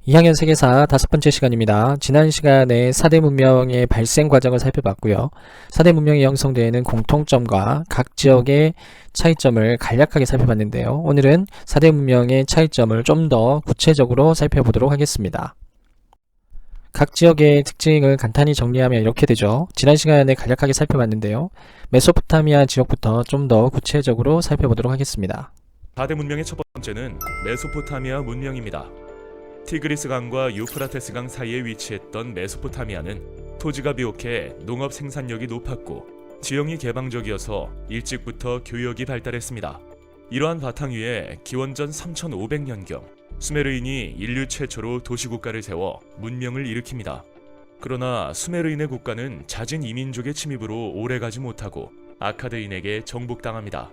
2학년 세계사 5번째 시간입니다. 지난 시간에 4대 문명의 발생 과정을 살펴봤고요. 4대 문명이 형성되는 공통점과 각 지역의 차이점을 간략하게 살펴봤는데요. 오늘은 4대 문명의 차이점을 좀 더 구체적으로 살펴보도록 하겠습니다. 각 지역의 특징을 간단히 정리하면 이렇게 되죠. 지난 시간에 간략하게 살펴봤는데요. 메소포타미아 지역부터 좀 더 구체적으로 살펴보도록 하겠습니다. 4대 문명의 첫 번째는 메소포타미아 문명입니다. 티그리스강과 유프라테스강 사이에 위치했던 메소포타미아는 토지가 비옥해 농업 생산력이 높았고 지형이 개방적이어서 일찍부터 교역이 발달했습니다. 이러한 바탕 위에 기원전 3500년경 수메르인이 인류 최초로 도시국가를 세워 문명을 일으킵니다. 그러나 수메르인의 국가는 잦은 이민족의 침입으로 오래가지 못하고 아카드인에게 정복당합니다.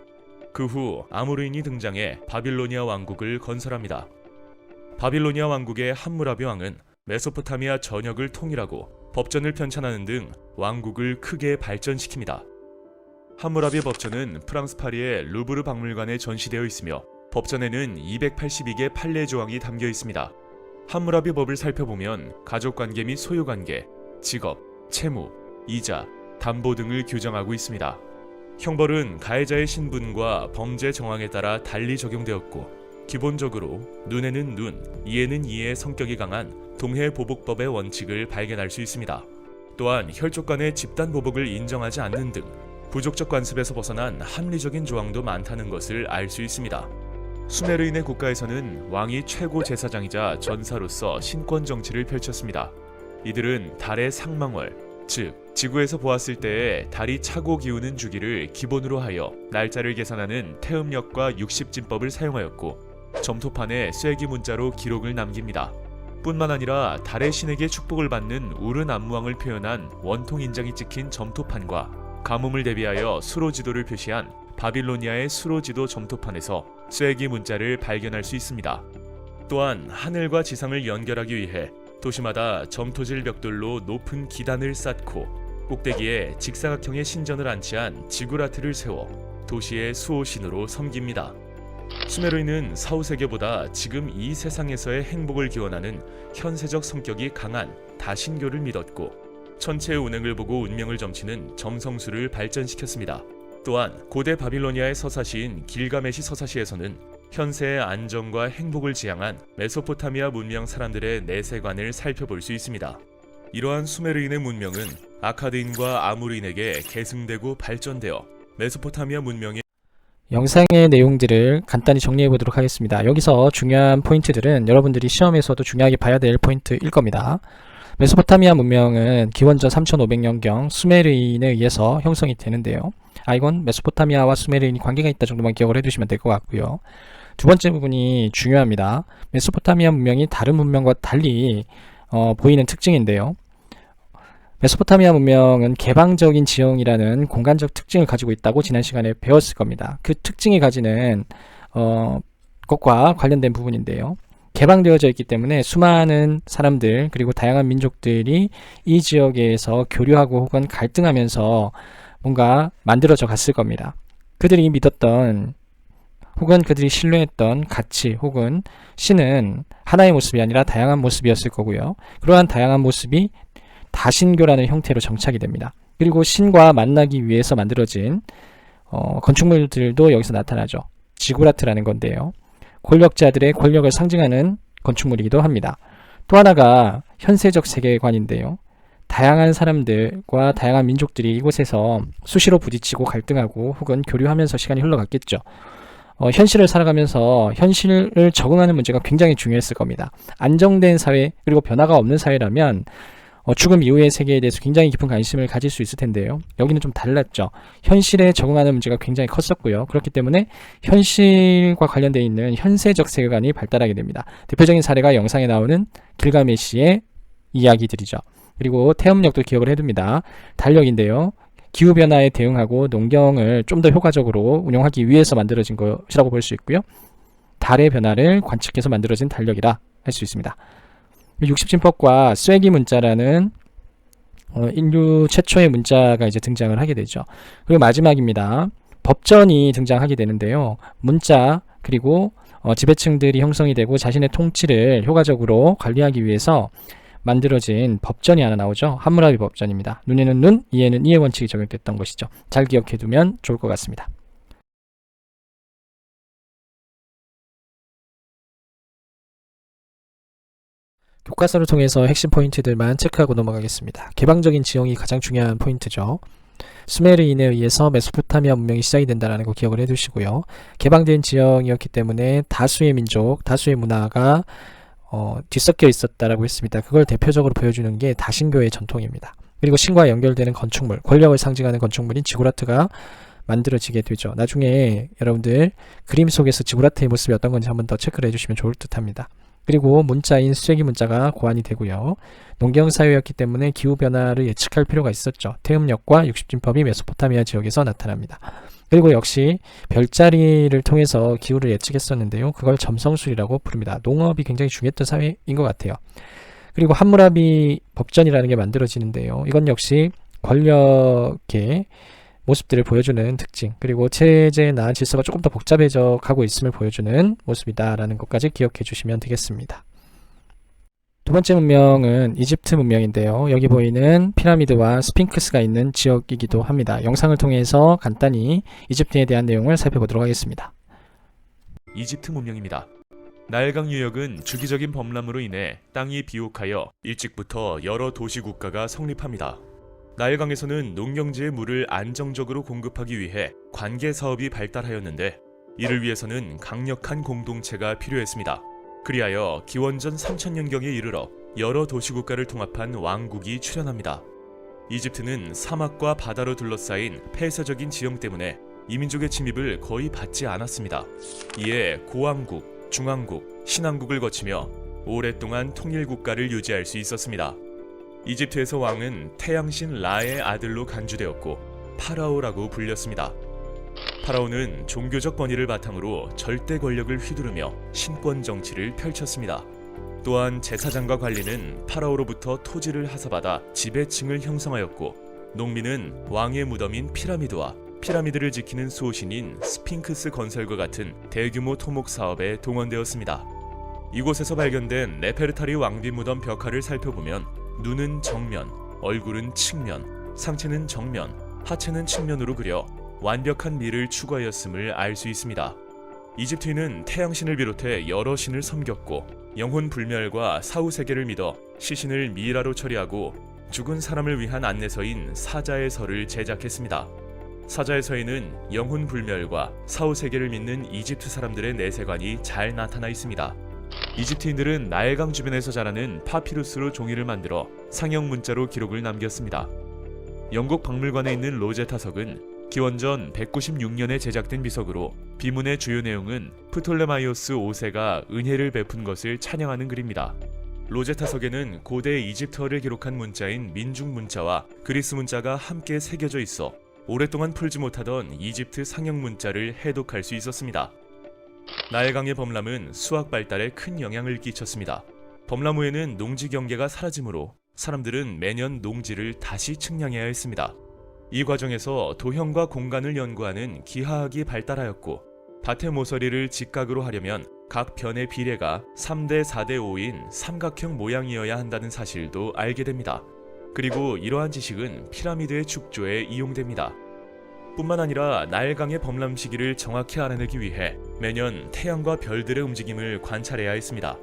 그 후 아무르인이 등장해 바빌로니아 왕국을 건설합니다. 바빌로니아 왕국의 함무라비 왕은 메소포타미아 전역을 통일하고 법전을 편찬하는 등 왕국을 크게 발전시킵니다. 함무라비 법전은 프랑스 파리의 루브르 박물관에 전시되어 있으며 법전에는 282개 판례 조항이 담겨 있습니다. 함무라비 법을 살펴보면 가족관계 및 소유관계, 직업, 채무, 이자, 담보 등을 규정하고 있습니다. 형벌은 가해자의 신분과 범죄 정황에 따라 달리 적용되었고 기본적으로 눈에는 눈, 이에는 이의 성격이 강한 동해보복법의 원칙을 발견할 수 있습니다. 또한 혈족 간의 집단 보복을 인정하지 않는 등 부족적 관습에서 벗어난 합리적인 조항도 많다는 것을 알 수 있습니다. 수메르인의 국가에서는 왕이 최고 제사장이자 전사로서 신권 정치를 펼쳤습니다. 이들은 달의 상망월, 즉 지구에서 보았을 때의 달이 차고 기우는 주기를 기본으로 하여 날짜를 계산하는 태음력과 육십진법을 사용하였고 점토판에 쐐기 문자로 기록을 남깁니다. 뿐만 아니라 달의 신에게 축복을 받는 우른 안무왕을 표현한 원통 인장이 찍힌 점토판과 가뭄을 대비하여 수로지도를 표시한 바빌로니아의 수로지도 점토판에서 쐐기 문자를 발견할 수 있습니다. 또한 하늘과 지상을 연결하기 위해 도시마다 점토질 벽돌로 높은 기단을 쌓고 꼭대기에 직사각형의 신전을 안치한 지구라트를 세워 도시의 수호신으로 섬깁니다. 수메르인은 사후세계보다 지금 이 세상에서의 행복을 기원하는 현세적 성격이 강한 다신교를 믿었고 천체의 운행을 보고 운명을 점치는 점성술을 발전시켰습니다. 또한 고대 바빌로니아의 서사시인 길가메시 서사시에서는 현세의 안정과 행복을 지향한 메소포타미아 문명 사람들의 내세관을 살펴볼 수 있습니다. 이러한 수메르인의 문명은 아카드인과 아무르인에게 계승되고 발전되어 메소포타미아 문명의 영상의 내용들을 간단히 정리해 보도록 하겠습니다. 여기서 중요한 포인트들은 여러분들이 시험에서도 중요하게 봐야 될 포인트일 겁니다. 메소포타미아 문명은 기원전 3500년경 수메르인에 의해서 형성이 되는데요. 이건 메소포타미아와 수메르인이 관계가 있다 정도만 기억을 해두시면 될 것 같고요. 두 번째 부분이 중요합니다. 메소포타미아 문명이 다른 문명과 달리 보이는 특징인데요. 메소포타미아 문명은 개방적인 지형이라는 공간적 특징을 가지고 있다고 지난 시간에 배웠을 겁니다. 그 특징이 가지는 것과 관련된 부분인데요. 개방되어져 있기 때문에 수많은 사람들 그리고 다양한 민족들이 이 지역에서 교류하고 혹은 갈등하면서 뭔가 만들어져 갔을 겁니다. 그들이 믿었던 혹은 그들이 신뢰했던 가치 혹은 신은 하나의 모습이 아니라 다양한 모습이었을 거고요. 그러한 다양한 모습이 다신교라는 형태로 정착이 됩니다. 그리고 신과 만나기 위해서 만들어진 건축물들도 여기서 나타나죠. 지구라트라는 건데요. 권력자들의 권력을 상징하는 건축물이기도 합니다. 또 하나가 현세적 세계관인데요. 다양한 사람들과 다양한 민족들이 이곳에서 수시로 부딪히고 갈등하고 혹은 교류하면서 시간이 흘러갔겠죠. 현실을 살아가면서 현실을 적응하는 문제가 굉장히 중요했을 겁니다. 안정된 사회 그리고 변화가 없는 사회라면 죽음 이후의 세계에 대해서 굉장히 깊은 관심을 가질 수 있을 텐데요. 여기는 좀 달랐죠. 현실에 적응하는 문제가 굉장히 컸었고요. 그렇기 때문에 현실과 관련되어 있는 현세적 세계관이 발달하게 됩니다. 대표적인 사례가 영상에 나오는 길가메시의 이야기들이죠. 그리고 태음력도 기억을 해둡니다. 달력인데요. 기후변화에 대응하고 농경을 좀 더 효과적으로 운영하기 위해서 만들어진 것이라고 볼 수 있고요. 달의 변화를 관측해서 만들어진 달력이라 할 수 있습니다. 육십진법과 쐐기 문자라는 인류 최초의 문자가 이제 등장을 하게 되죠. 그리고 마지막입니다. 법전이 등장하게 되는데요. 문자 그리고 지배층들이 형성이 되고 자신의 통치를 효과적으로 관리하기 위해서 만들어진 법전이 하나 나오죠. 함무라비 법전입니다. 눈에는 눈, 이에는 이의 원칙이 적용됐던 것이죠. 잘 기억해두면 좋을 것 같습니다. 교과서를 통해서 핵심 포인트들만 체크하고 넘어가겠습니다. 개방적인 지형이 가장 중요한 포인트죠. 수메르인에 의해서 메소포타미아 문명이 시작이 된다는 거 기억을 해두시고요. 개방된 지형이었기 때문에 다수의 민족, 다수의 문화가 뒤섞여 있었다라고 했습니다. 그걸 대표적으로 보여주는 게 다신교의 전통입니다. 그리고 신과 연결되는 건축물, 권력을 상징하는 건축물인 지구라트가 만들어지게 되죠. 나중에 여러분들 그림 속에서 지구라트의 모습이 어떤 건지 한번 더 체크를 해주시면 좋을 듯 합니다. 그리고 문자인 수세기 문자가 고안이 되고요. 농경사회였기 때문에 기후변화를 예측할 필요가 있었죠. 태음력과 육십진법이 메소포타미아 지역에서 나타납니다. 그리고 역시 별자리를 통해서 기후를 예측했었는데요. 그걸 점성술이라고 부릅니다. 농업이 굉장히 중요했던 사회인 것 같아요. 그리고 함무라비 법전이라는 게 만들어지는데요. 이건 역시 권력의 모습들을 보여주는 특징, 그리고 체제나 질서가 조금 더 복잡해져 가고 있음을 보여주는 모습이다라는 것까지 기억해 주시면 되겠습니다. 두 번째 문명은 이집트 문명인데요. 여기 보이는 피라미드와 스핑크스가 있는 지역이기도 합니다. 영상을 통해서 간단히 이집트에 대한 내용을 살펴보도록 하겠습니다. 이집트 문명입니다. 나일강 유역은 주기적인 범람으로 인해 땅이 비옥하여 일찍부터 여러 도시 국가가 성립합니다. 나일강에서는 농경지의 물을 안정적으로 공급하기 위해 관계 사업이 발달하였는데 이를 위해서는 강력한 공동체가 필요했습니다. 그리하여 기원전 3000년경에 이르러 여러 도시국가를 통합한 왕국이 출현합니다. 이집트는 사막과 바다로 둘러싸인 폐쇄적인 지형 때문에 이민족의 침입을 거의 받지 않았습니다. 이에 고왕국, 중왕국, 신왕국을 거치며 오랫동안 통일국가를 유지할 수 있었습니다. 이집트에서 왕은 태양신 라의 아들로 간주되었고 파라오라고 불렸습니다. 파라오는 종교적 권위를 바탕으로 절대 권력을 휘두르며 신권 정치를 펼쳤습니다. 또한 제사장과 관리는 파라오로부터 토지를 하사받아 지배층을 형성하였고 농민은 왕의 무덤인 피라미드와 피라미드를 지키는 수호신인 스핑크스 건설과 같은 대규모 토목 사업에 동원되었습니다. 이곳에서 발견된 네페르타리 왕비 무덤 벽화를 살펴보면 눈은 정면, 얼굴은 측면, 상체는 정면, 하체는 측면으로 그려 완벽한 미를 추구하였음을 알 수 있습니다. 이집트인은 태양신을 비롯해 여러 신을 섬겼고 영혼 불멸과 사후세계를 믿어 시신을 미라로 처리하고 죽은 사람을 위한 안내서인 사자의 서를 제작했습니다. 사자의 서에는 영혼 불멸과 사후세계를 믿는 이집트 사람들의 내세관이 잘 나타나 있습니다. 이집트인들은 나일강 주변에서 자라는 파피루스로 종이를 만들어 상형 문자로 기록을 남겼습니다. 영국 박물관에 있는 로제타석은 기원전 196년에 제작된 비석으로 비문의 주요 내용은 프톨레마이오스 5세가 은혜를 베푼 것을 찬양하는 글입니다. 로제타석에는 고대 이집트어를 기록한 문자인 민중 문자와 그리스 문자가 함께 새겨져 있어 오랫동안 풀지 못하던 이집트 상형 문자를 해독할 수 있었습니다. 나일강의 범람은 수학 발달에 큰 영향을 끼쳤습니다. 범람 후에는 농지 경계가 사라지므로 사람들은 매년 농지를 다시 측량해야 했습니다. 이 과정에서 도형과 공간을 연구하는 기하학이 발달하였고 밭의 모서리를 직각으로 하려면 각 변의 비례가 3대 4대 5인 삼각형 모양이어야 한다는 사실도 알게 됩니다. 그리고 이러한 지식은 피라미드의 축조에 이용됩니다. 뿐만 아니라 나일강의 범람 시기를 정확히 알아내기 위해 매년 태양과 별들의 움직임을 관찰해야 했습니다.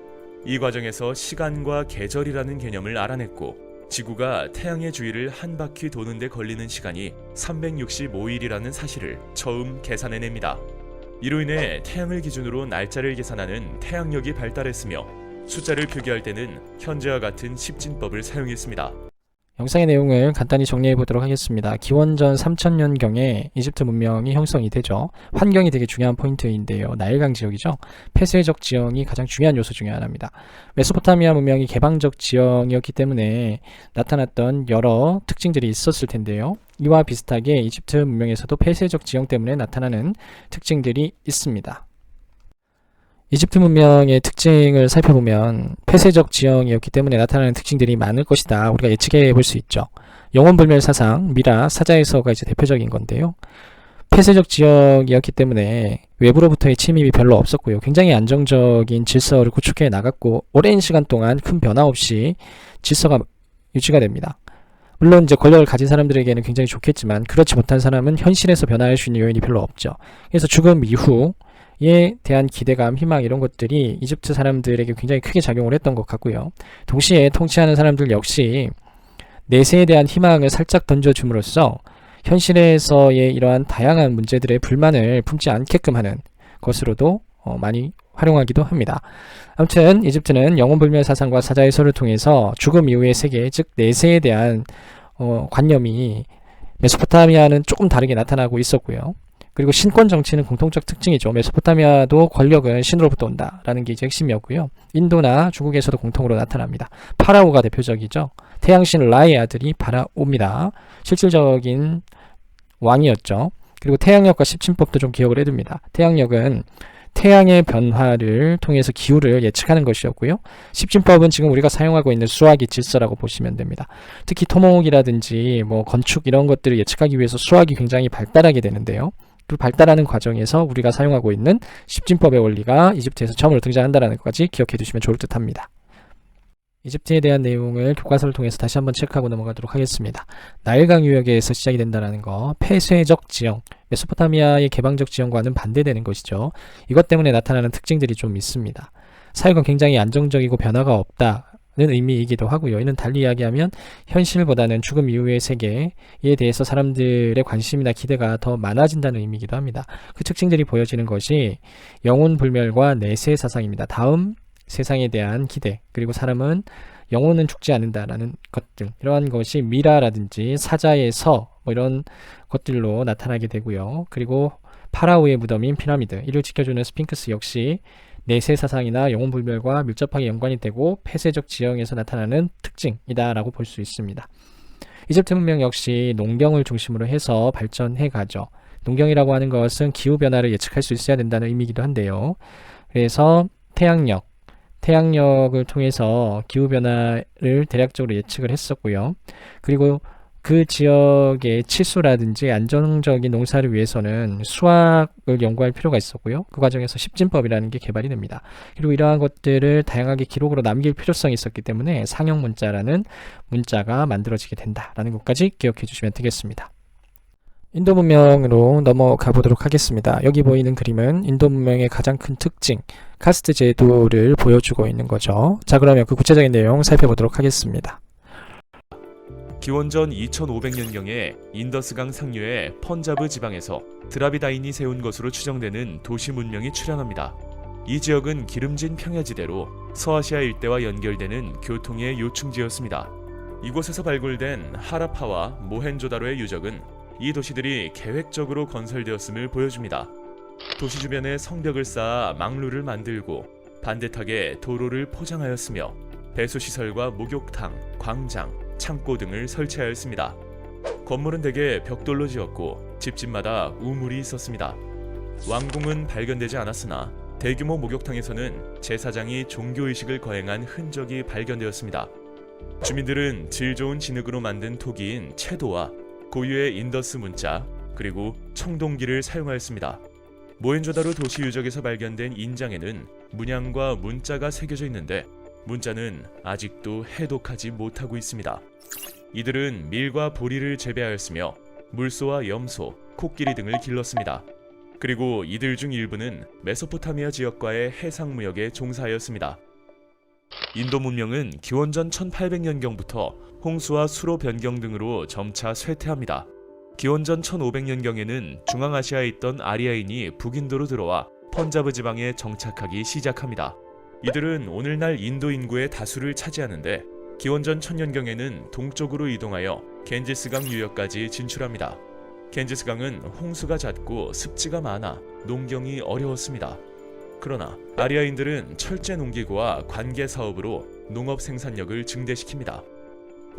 이 과정에서 시간과 계절이라는 개념을 알아냈고 지구가 태양의 주위를 한 바퀴 도는 데 걸리는 시간이 365일이라는 사실을 처음 계산해냅니다. 이로 인해 태양을 기준으로 날짜를 계산하는 태양력이 발달했으며 숫자를 표기할 때는 현재와 같은 십진법을 사용했습니다. 영상의 내용을 간단히 정리해 보도록 하겠습니다. 기원전 3000년경에 이집트 문명이 형성이 되죠. 환경이 되게 중요한 포인트인데요. 나일강 지역이죠. 폐쇄적 지형이 가장 중요한 요소 중에 하나입니다. 메소포타미아 문명이 개방적 지형이었기 때문에 나타났던 여러 특징들이 있었을 텐데요. 이와 비슷하게 이집트 문명에서도 폐쇄적 지형 때문에 나타나는 특징들이 있습니다. 이집트 문명의 특징을 살펴보면 폐쇄적 지형이었기 때문에 나타나는 특징들이 많을 것이다. 우리가 예측해 볼 수 있죠. 영혼불멸 사상, 미라, 사자의 서가 이제 대표적인 건데요. 폐쇄적 지역이었기 때문에 외부로부터의 침입이 별로 없었고요. 굉장히 안정적인 질서를 구축해 나갔고 오랜 시간 동안 큰 변화 없이 질서가 유지가 됩니다. 물론 이제 권력을 가진 사람들에게는 굉장히 좋겠지만 그렇지 못한 사람은 현실에서 변화할 수 있는 요인이 별로 없죠. 그래서 죽음 이후에 대한 기대감, 희망 이런 것들이 이집트 사람들에게 굉장히 크게 작용을 했던 것 같고요. 동시에 통치하는 사람들 역시 내세에 대한 희망을 살짝 던져줌으로써 현실에서의 이러한 다양한 문제들의 불만을 품지 않게끔 하는 것으로도 많이 활용하기도 합니다. 아무튼 이집트는 영혼불멸 사상과 사자의 설을 통해서 죽음 이후의 세계, 즉 내세에 대한 관념이 메소포타미아는 조금 다르게 나타나고 있었고요. 그리고 신권 정치는 공통적 특징이죠. 메소포타미아도 권력은 신으로부터 온다라는 게 이제 핵심이었고요. 인도나 중국에서도 공통으로 나타납니다. 파라오가 대표적이죠. 태양신 라의 아들이 파라오입니다. 실질적인 왕이었죠. 그리고 태양력과 십진법도 좀 기억을 해둡니다. 태양력은 태양의 변화를 통해서 기후를 예측하는 것이었고요. 십진법은 지금 우리가 사용하고 있는 수학의 질서라고 보시면 됩니다. 특히 토목이라든지 뭐 건축 이런 것들을 예측하기 위해서 수학이 굉장히 발달하게 되는데요. 그 발달하는 과정에서 우리가 사용하고 있는 십진법의 원리가 이집트에서 처음으로 등장한다는 것까지 기억해 두시면 좋을 듯 합니다. 이집트에 대한 내용을 교과서를 통해서 다시 한번 체크하고 넘어가도록 하겠습니다. 나일강 유역에서 시작이 된다는 거, 폐쇄적 지형, 메소포타미아의 개방적 지형과는 반대되는 것이죠. 이것 때문에 나타나는 특징들이 좀 있습니다. 사회가 굉장히 안정적이고 변화가 없다는 의미이기도 하고요. 이는 달리 이야기하면 현실보다는 죽음 이후의 세계에 대해서 사람들의 관심이나 기대가 더 많아진다는 의미이기도 합니다. 그 특징들이 보여지는 것이 영혼불멸과 내세 사상입니다. 다음 세상에 대한 기대, 그리고 사람은 영혼은 죽지 않는다라는 것들, 이러한 것이 미라라든지 사자의 서 뭐 이런 것들로 나타나게 되고요. 그리고 파라오의 무덤인 피라미드, 이를 지켜주는 스핑크스 역시 내세 사상이나 영혼불멸과 밀접하게 연관이 되고 폐쇄적 지형에서 나타나는 특징이다라고 볼 수 있습니다. 이집트 문명 역시 농경을 중심으로 해서 발전해 가죠. 농경이라고 하는 것은 기후변화를 예측할 수 있어야 된다는 의미이기도 한데요. 그래서 태양력을 통해서 기후변화를 대략적으로 예측을 했었고요. 그리고 그 지역의 치수라든지 안정적인 농사를 위해서는 수학을 연구할 필요가 있었고요. 그 과정에서 십진법이라는 게 개발이 됩니다. 그리고 이러한 것들을 다양하게 기록으로 남길 필요성이 있었기 때문에 상형문자라는 문자가 만들어지게 된다라는 것까지 기억해 주시면 되겠습니다. 인도 문명으로 넘어가 보도록 하겠습니다. 여기 보이는 그림은 인도 문명의 가장 큰 특징, 카스트 제도를 보여주고 있는 거죠. 자, 그러면 그 구체적인 내용 살펴보도록 하겠습니다. 기원전 2500년경에 인더스강 상류의 펀자브 지방에서 드라비다인이 세운 것으로 추정되는 도시 문명이 출현합니다. 이 지역은 기름진 평야지대로 서아시아 일대와 연결되는 교통의 요충지였습니다. 이곳에서 발굴된 하라파와 모헨조다로의 유적은 이 도시들이 계획적으로 건설되었음을 보여줍니다. 도시 주변에 성벽을 쌓아 망루를 만들고 반듯하게 도로를 포장하였으며 배수시설과 목욕탕, 광장, 창고 등을 설치하였습니다. 건물은 대개 벽돌로 지었고 집집마다 우물이 있었습니다. 왕궁은 발견되지 않았으나 대규모 목욕탕에서는 제사장이 종교의식을 거행한 흔적이 발견되었습니다. 주민들은 질 좋은 진흙으로 만든 토기인 채도와 고유의 인더스 문자, 그리고 청동기를 사용하였습니다. 모헨조다로 도시 유적에서 발견된 인장에는 문양과 문자가 새겨져 있는데 문자는 아직도 해독하지 못하고 있습니다. 이들은 밀과 보리를 재배하였으며 물소와 염소, 코끼리 등을 길렀습니다. 그리고 이들 중 일부는 메소포타미아 지역과의 해상무역에 종사하였습니다. 인도 문명은 기원전 1800년경부터 홍수와 수로 변경 등으로 점차 쇠퇴합니다. 기원전 1500년경에는 중앙아시아에 있던 아리아인이 북인도로 들어와 펀자브 지방에 정착하기 시작합니다. 이들은 오늘날 인도 인구의 다수를 차지하는데 기원전 1000년경에는 동쪽으로 이동하여 겐지스강 유역까지 진출합니다. 겐지스강은 홍수가 잦고 습지가 많아 농경이 어려웠습니다. 그러나 아리아인들은 철제 농기구와 관계 사업으로 농업 생산력을 증대시킵니다.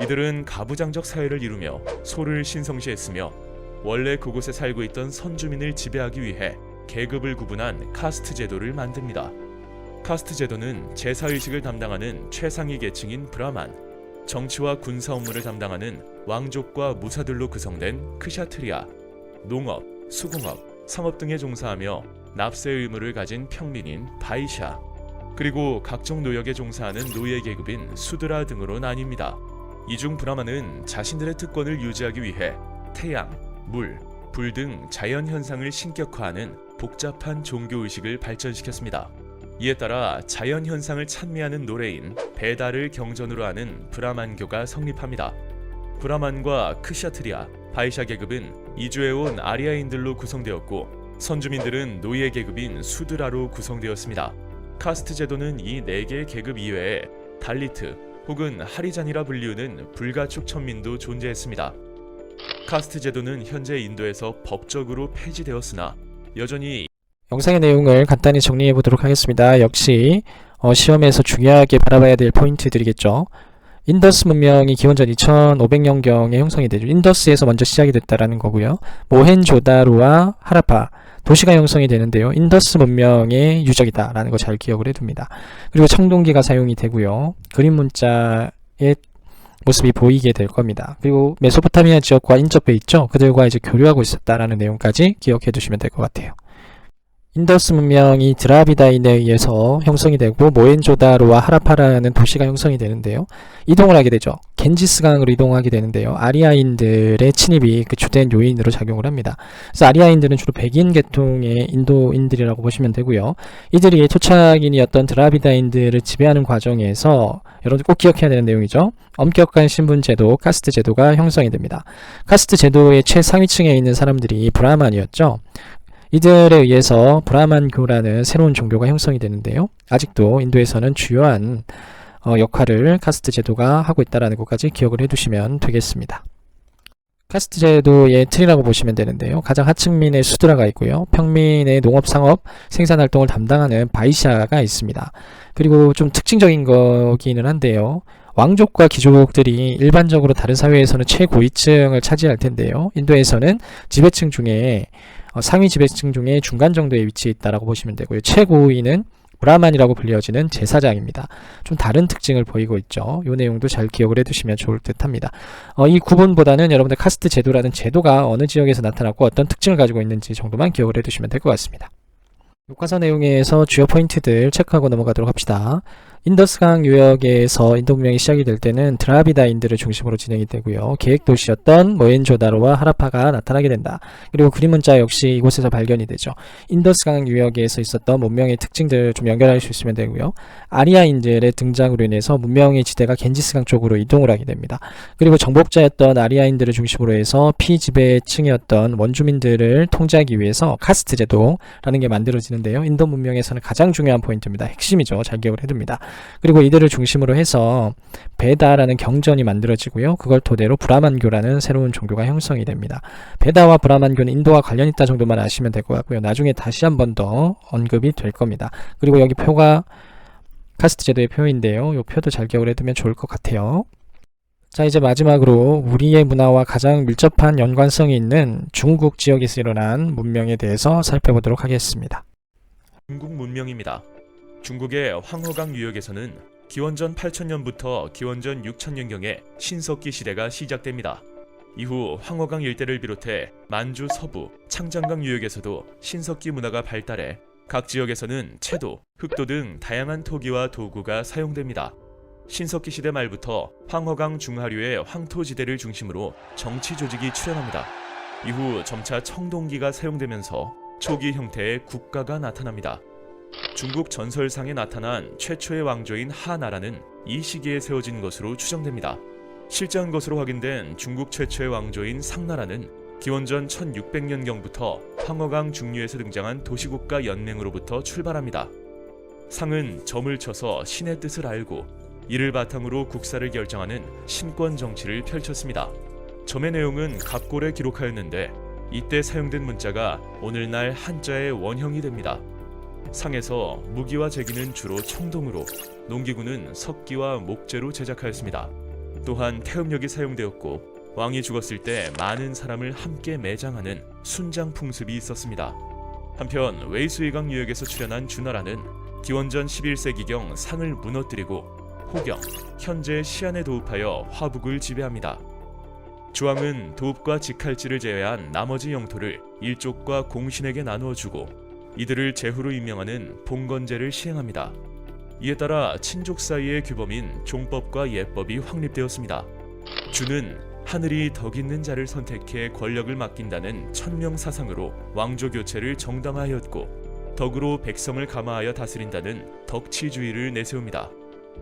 이들은 가부장적 사회를 이루며 소를 신성시했으며 원래 그곳에 살고 있던 선주민을 지배하기 위해 계급을 구분한 카스트 제도를 만듭니다. 카스트 제도는 제사의식을 담당하는 최상위 계층인 브라만, 정치와 군사 업무를 담당하는 왕족과 무사들로 구성된 크샤트리아, 농업, 수공업, 상업 등에 종사하며 납세 의무를 가진 평민인 바이샤, 그리고 각종 노역에 종사하는 노예 계급인 수드라 등으로 나뉩니다. 이 중 브라만은 자신들의 특권을 유지하기 위해 태양, 물, 불 등 자연 현상을 신격화하는 복잡한 종교의식을 발전시켰습니다. 이에 따라 자연 현상을 찬미하는 노래인 베다를 경전으로 하는 브라만교가 성립합니다. 브라만과 크샤트리아, 바이샤 계급은 이주해온 아리아인들로 구성되었고 선주민들은 노예 계급인 수드라로 구성되었습니다. 카스트 제도는 이 4개의 계급 이외에 달리트 혹은 하리잔이라 불리우는 불가축 천민도 존재했습니다. 카스트 제도는 현재 인도에서 법적으로 폐지되었으나 여전히 영상의 내용을 간단히 정리해 보도록 하겠습니다. 역시 시험에서 중요하게 바라봐야 될 포인트들이겠죠. 인더스 문명이 기원전 2500년경에 형성이 되죠. 인더스에서 먼저 시작이 됐다라는 거고요. 모헨조다로와 하라파 도시가 형성이 되는데요. 인더스 문명의 유적이다라는 거 잘 기억을 해둡니다. 그리고 청동기가 사용이 되고요. 그림 문자의 모습이 보이게 될 겁니다. 그리고 메소포타미아 지역과 인접해 있죠. 그들과 이제 교류하고 있었다라는 내용까지 기억해 두시면 될 것 같아요. 인더스 문명이 드라비다인에 의해서 형성이 되고 모헨조다로와 하라파라는 도시가 형성이 되는데요. 이동을 하게 되죠. 겐지스강으로 이동하게 되는데요. 아리아인들의 침입이 그 주된 요인으로 작용을 합니다. 그래서 아리아인들은 주로 백인 계통의 인도인들이라고 보시면 되고요. 이들이 토착인이었던 드라비다인들을 지배하는 과정에서 여러분들 꼭 기억해야 되는 내용이죠. 엄격한 신분 제도, 카스트 제도가 형성이 됩니다. 카스트 제도의 최상위층에 있는 사람들이 브라만이었죠. 이들에 의해서 브라만교라는 새로운 종교가 형성이 되는데요. 아직도 인도에서는 주요한 역할을 카스트 제도가 하고 있다는 것까지 기억을 해두시면 되겠습니다. 카스트 제도의 틀이라고 보시면 되는데요. 가장 하층민의 수드라가 있고요. 평민의 농업, 상업, 생산활동을 담당하는 바이샤가 있습니다. 그리고 좀 특징적인 거기는 한데요. 왕족과 귀족들이 일반적으로 다른 사회에서는 최고위층을 차지할 텐데요. 인도에서는 지배층 중에 상위 지배층 중에 중간 정도에 위치해 있다라고 보시면 되고요. 최고위는 브라만이라고 불려지는 제사장입니다. 좀 다른 특징을 보이고 있죠. 이 내용도 잘 기억을 해두시면 좋을 듯 합니다. 이 구분보다는 여러분들 카스트 제도라는 제도가 어느 지역에서 나타났고 어떤 특징을 가지고 있는지 정도만 기억을 해두시면 될 것 같습니다. 교과서 내용에서 주요 포인트들 체크하고 넘어가도록 합시다. 인더스강 유역에서 인도 문명이 시작이 될 때는 드라비다인들을 중심으로 진행이 되고요. 계획 도시였던 모헨조다로와 하라파가 나타나게 된다. 그리고 그림 문자 역시 이곳에서 발견이 되죠. 인더스강 유역에서 있었던 문명의 특징들 좀 연결할 수 있으면 되고요. 아리아인들의 등장으로 인해서 문명의 지대가 겐지스강 쪽으로 이동을 하게 됩니다. 그리고 정복자였던 아리아인들을 중심으로 해서 피지배층이었던 원주민들을 통제하기 위해서 카스트 제도라는 게 만들어지는데요. 인도 문명에서는 가장 중요한 포인트입니다. 핵심이죠. 잘 기억을 해둡니다. 그리고 이들을 중심으로 해서 베다라는 경전이 만들어지고요. 그걸 토대로 브라만교라는 새로운 종교가 형성이 됩니다. 베다와 브라만교는 인도와 관련 있다 정도만 아시면 될 것 같고요. 나중에 다시 한 번 더 언급이 될 겁니다. 그리고 여기 표가 카스트 제도의 표인데요. 이 표도 잘 기억을 해두면 좋을 것 같아요. 자, 이제 마지막으로 우리의 문화와 가장 밀접한 연관성이 있는 중국 지역에서 일어난 문명에 대해서 살펴보도록 하겠습니다. 중국 문명입니다. 중국의 황허강 유역에서는 기원전 8000년부터 기원전 6000년경에 신석기 시대가 시작됩니다. 이후 황허강 일대를 비롯해 만주 서부, 창장강 유역에서도 신석기 문화가 발달해 각 지역에서는 채도, 흑도 등 다양한 토기와 도구가 사용됩니다. 신석기 시대 말부터 황허강 중하류의 황토지대를 중심으로 정치 조직이 출현합니다. 이후 점차 청동기가 사용되면서 초기 형태의 국가가 나타납니다. 중국 전설상에 나타난 최초의 왕조인 하나라는 이 시기에 세워진 것으로 추정됩니다. 실제한 것으로 확인된 중국 최초의 왕조인 상나라는 기원전 1600년경부터 황허강 중류에서 등장한 도시국가 연맹으로부터 출발합니다. 상은 점을 쳐서 신의 뜻을 알고 이를 바탕으로 국사를 결정하는 신권 정치를 펼쳤습니다. 점의 내용은 갑골에 기록하였는데 이때 사용된 문자가 오늘날 한자의 원형이 됩니다. 상에서 무기와 제기는 주로 청동으로, 농기구는 석기와 목재로 제작하였습니다. 또한 태음력이 사용되었고 왕이 죽었을 때 많은 사람을 함께 매장하는 순장 풍습이 있었습니다. 한편 웨이수이강 유역에서 출현한 주나라는 기원전 11세기경 상을 무너뜨리고 호경, 현재 시안에 도읍하여 화북을 지배합니다. 주왕은 도읍과 직할지를 제외한 나머지 영토를 일족과 공신에게 나누어 주고 이들을 제후로 임명하는 봉건제를 시행합니다. 이에 따라 친족 사이의 규범인 종법과 예법이 확립되었습니다. 주는 하늘이 덕 있는 자를 선택해 권력을 맡긴다는 천명 사상으로 왕조 교체를 정당화하였고 덕으로 백성을 감화하여 다스린다는 덕치주의를 내세웁니다.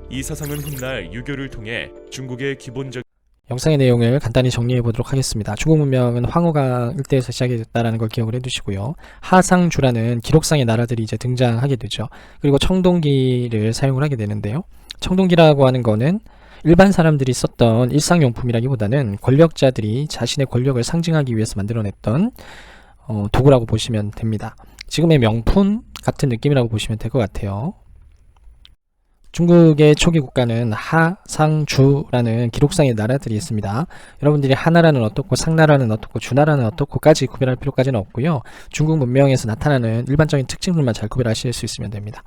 이 사상은 훗날 유교를 통해 중국의 기본적 영상의 내용을 간단히 정리해 보도록 하겠습니다. 중국 문명은 황후강 일대에서 시작이 됐다는 걸 기억을 해두시고요. 하상주라는 기록상의 나라들이 이제 등장하게 되죠. 그리고 청동기를 사용을 하게 되는데요. 청동기라고 하는 거는 일반 사람들이 썼던 일상용품이라기보다는 권력자들이 자신의 권력을 상징하기 위해서 만들어냈던 도구라고 보시면 됩니다. 지금의 명품 같은 느낌이라고 보시면 될 것 같아요. 중국의 초기 국가는 하상주라는 기록상의 나라들이 있습니다. 여러분들이 하나라는 어떻고 상나라는 어떻고 주나라는 어떻고까지 구별할 필요까지는 없고요. 중국 문명에서 나타나는 일반적인 특징들만 잘 구별하실 수 있으면 됩니다.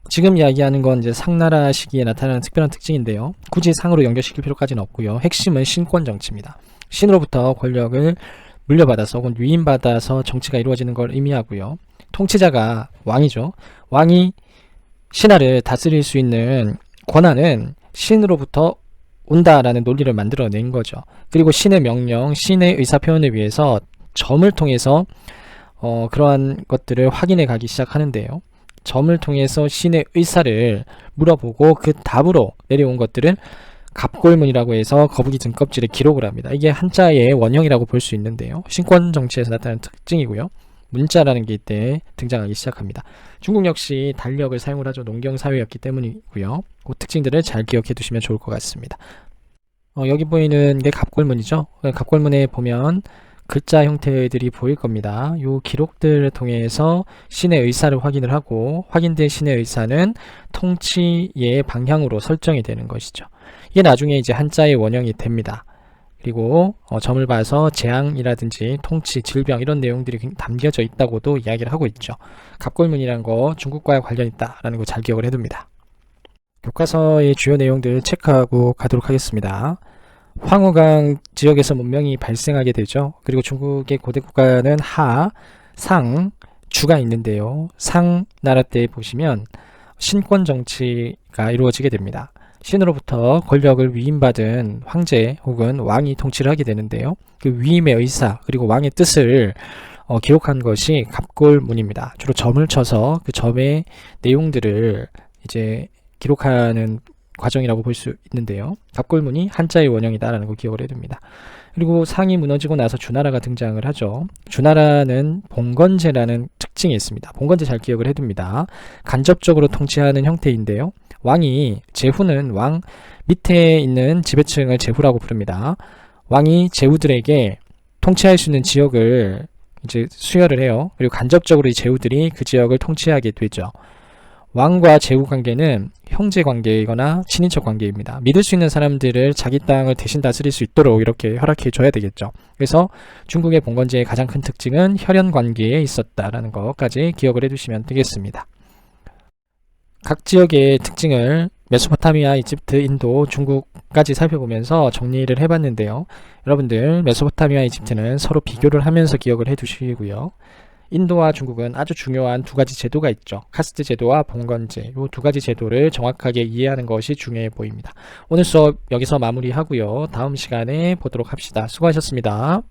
지금 이야기하는 건 이제 상나라 시기에 나타나는 특별한 특징인데요. 굳이 상으로 연결시킬 필요까지는 없고요. 핵심은 신권 정치입니다. 신으로부터 권력을 물려받아서 혹은 위임받아서 정치가 이루어지는 걸 의미하고요. 통치자가 왕이죠. 왕이 신하를 다스릴 수 있는 권한은 신으로부터 온다라는 논리를 만들어낸 거죠. 그리고 신의 명령, 신의 의사 표현을 위해서 점을 통해서 그러한 것들을 확인해 가기 시작하는데요. 점을 통해서 신의 의사를 물어보고 그 답으로 내려온 것들을 갑골문이라고 해서 거북이 등껍질에 기록을 합니다. 이게 한자의 원형이라고 볼 수 있는데요. 신권 정치에서 나타나는 특징이고요. 문자라는 게 이때 등장하기 시작합니다. 중국 역시 달력을 사용을 하죠. 농경 사회였기 때문이고요. 그 특징들을 잘 기억해 두시면 좋을 것 같습니다. 여기 보이는 게 갑골문이죠. 갑골문에 보면 글자 형태들이 보일 겁니다. 이 기록들을 통해서 신의 의사를 확인을 하고 확인된 신의 의사는 통치의 방향으로 설정이 되는 것이죠. 이게 나중에 이제 한자의 원형이 됩니다. 그리고 점을 봐서 재앙이라든지 통치, 질병 이런 내용들이 담겨져 있다고도 이야기를 하고 있죠. 갑골문이라는 거 중국과 관련 있다라는 거 잘 기억을 해둡니다. 교과서의 주요 내용들 체크하고 가도록 하겠습니다. 황후강 지역에서 문명이 발생하게 되죠. 그리고 중국의 고대 국가는 하, 상, 주가 있는데요. 상 나라 때 보시면 신권 정치가 이루어지게 됩니다. 신으로부터 권력을 위임받은 황제 혹은 왕이 통치를 하게 되는데요. 그 위임의 의사 그리고 왕의 뜻을 기록한 것이 갑골문입니다. 주로 점을 쳐서 그 점의 내용들을 이제 기록하는 과정이라고 볼 수 있는데요. 갑골문이 한자의 원형이다라는 거 기억을 해둡니다. 그리고 상이 무너지고 나서 주나라가 등장을 하죠. 주나라는 봉건제라는 특징이 있습니다. 봉건제 잘 기억을 해둡니다. 간접적으로 통치하는 형태인데요. 왕이, 제후는 왕 밑에 있는 지배층을 제후라고 부릅니다. 왕이 제후들에게 통치할 수 있는 지역을 이제 수여를 해요. 그리고 간접적으로 이 제후들이 그 지역을 통치하게 되죠. 왕과 제후 관계는 형제 관계이거나 친인척 관계입니다. 믿을 수 있는 사람들을 자기 땅을 대신 다스릴 수 있도록 이렇게 허락해 줘야 되겠죠. 그래서 중국의 봉건제의 가장 큰 특징은 혈연 관계에 있었다라는 것까지 기억을 해두시면 되겠습니다. 각 지역의 특징을 메소포타미아, 이집트, 인도, 중국까지 살펴보면서 정리를 해봤는데요. 여러분들 메소포타미아, 이집트는 서로 비교를 하면서 기억을 해두시고요. 인도와 중국은 아주 중요한 두 가지 제도가 있죠. 카스트 제도와 봉건제, 이 두 가지 제도를 정확하게 이해하는 것이 중요해 보입니다. 오늘 수업 여기서 마무리하고요. 다음 시간에 보도록 합시다. 수고하셨습니다.